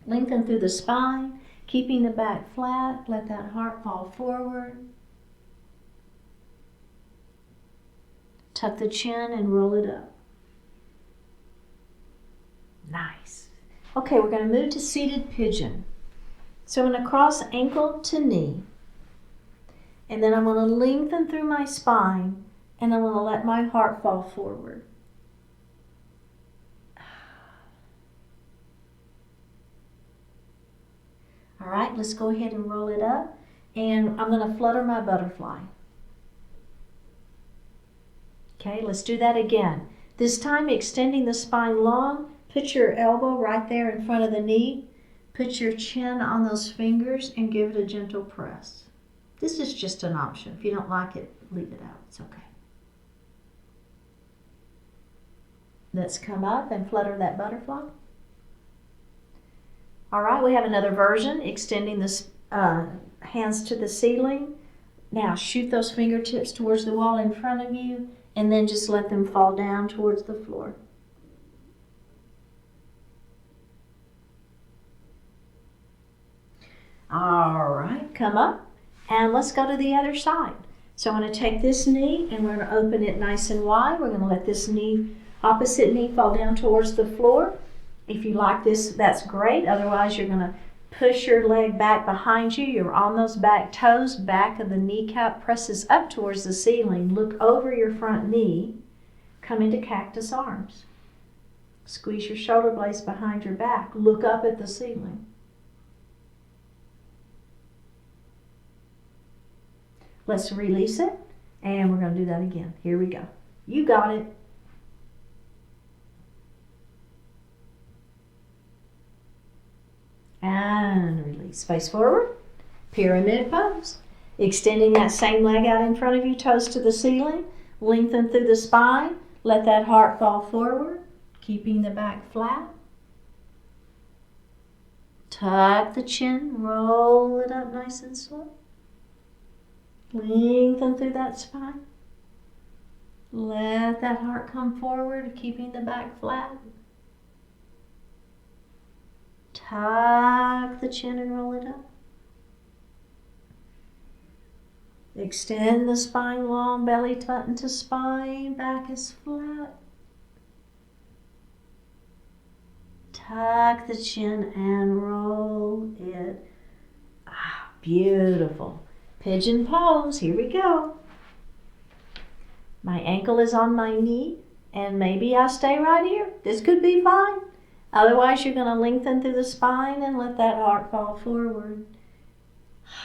Lengthen through the spine, keeping the back flat. Let that heart fall forward. Tuck the chin and roll it up. Nice. Okay, we're going to move to seated pigeon. So I'm going to cross ankle to knee. And then I'm going to lengthen through my spine and I'm going to let my heart fall forward. All right, let's go ahead and roll it up. And I'm going to flutter my butterfly. Okay, let's do that again. This time extending the spine long. Put your elbow right there in front of the knee. Put your chin on those fingers and give it a gentle press. This is just an option. If you don't like it, leave it out. It's okay. Let's come up and flutter that butterfly. All right, we have another version, extending the hands to the ceiling. Now shoot those fingertips towards the wall in front of you, and then just let them fall down towards the floor. All right, come up, and let's go to the other side. So I'm going to take this knee, and we're going to open it nice and wide. We're going to let this knee, opposite knee, fall down towards the floor. If you like this, that's great. Otherwise, you're going to push your leg back behind you. You're on those back toes. Back of the kneecap presses up towards the ceiling. Look over your front knee. Come into cactus arms. Squeeze your shoulder blades behind your back. Look up at the ceiling. Let's release it. And we're going to do that again. Here we go. You got it. And release. Face forward. Pyramid pose. Extending that same leg out in front of you, toes to the ceiling. Lengthen through the spine. Let that heart fall forward, keeping the back flat. Tuck the chin. Roll it up nice and slow. Lengthen through that spine. Let that heart come forward, keeping the back flat. Tuck the chin and roll it up. Extend the spine long, belly button to spine, back is flat. Tuck the chin and roll it. Beautiful. Pigeon pose, here we go. My ankle is on my knee, and maybe I stay right here. This could be fine. Otherwise, you're going to lengthen through the spine and let that heart fall forward.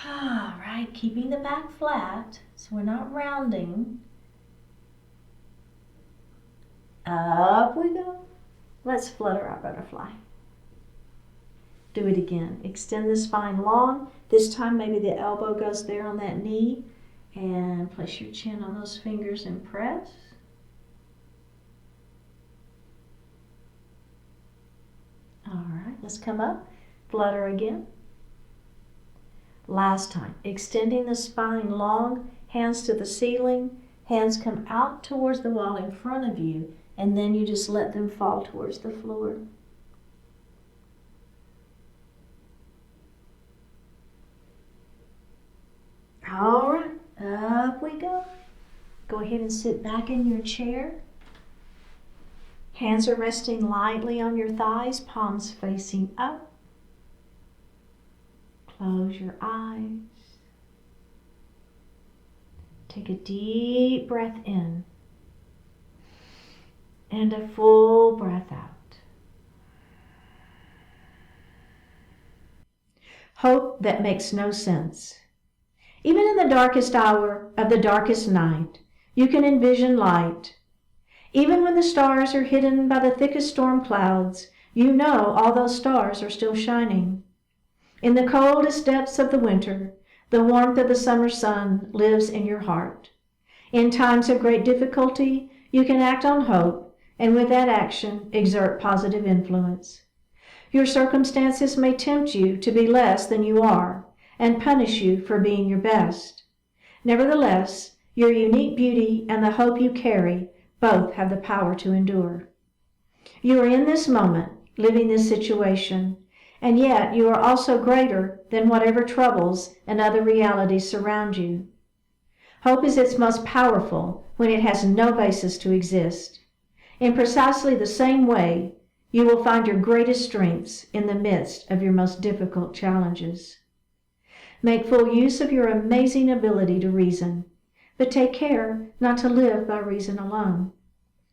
All right, keeping the back flat, so we're not rounding. Up we go. Let's flutter our butterfly. Do it again. Extend the spine long. This time maybe the elbow goes there on that knee. And place your chin on those fingers and press. All right, let's come up. Flutter again. Last time. Extending the spine long. Hands to the ceiling. Hands come out towards the wall in front of you. And then you just let them fall towards the floor. All right, up we go. Go ahead and sit back in your chair. Hands are resting lightly on your thighs, palms facing up. Close your eyes. Take a deep breath in and a full breath out. Hope that makes no sense. Even in the darkest hour of the darkest night, you can envision light. Even when the stars are hidden by the thickest storm clouds, you know all those stars are still shining. In the coldest depths of the winter, the warmth of the summer sun lives in your heart. In times of great difficulty, you can act on hope, and with that action, exert positive influence. Your circumstances may tempt you to be less than you are, and punish you for being your best. Nevertheless, your unique beauty and the hope you carry both have the power to endure. You are in this moment, living this situation, and yet you are also greater than whatever troubles and other realities surround you. Hope is its most powerful when it has no basis to exist. In precisely the same way, you will find your greatest strengths in the midst of your most difficult challenges. Make full use of your amazing ability to reason, but take care not to live by reason alone.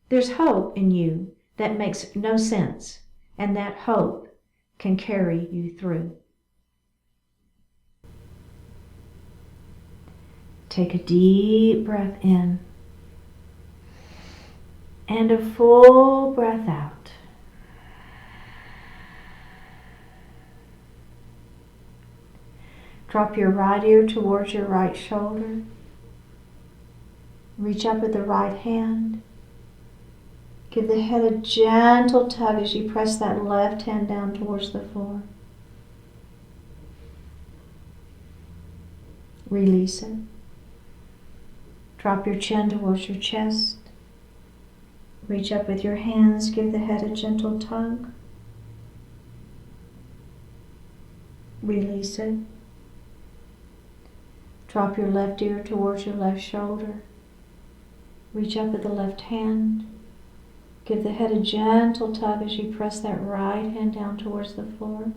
There's hope in you that makes no sense, and that hope can carry you through. Take a deep breath in and a full breath out. Drop your right ear towards your right shoulder. Reach up with the right hand. Give the head a gentle tug as you press that left hand down towards the floor. Release it. Drop your chin towards your chest. Reach up with your hands. Give the head a gentle tug. Release it. Drop your left ear towards your left shoulder. Reach up with the left hand. Give the head a gentle tug as you press that right hand down towards the floor.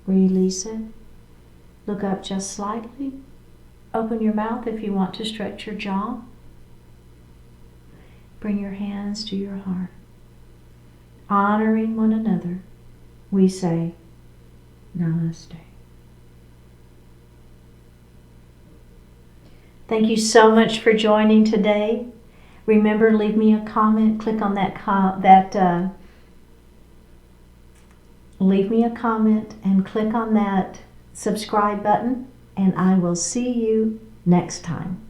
Release it. Look up just slightly. Open your mouth if you want to stretch your jaw. Bring your hands to your heart. Honoring one another, we say Namaste. Thank you so much for joining today. Remember, leave me a comment. Click on leave me a comment and click on that subscribe button, and I will see you next time.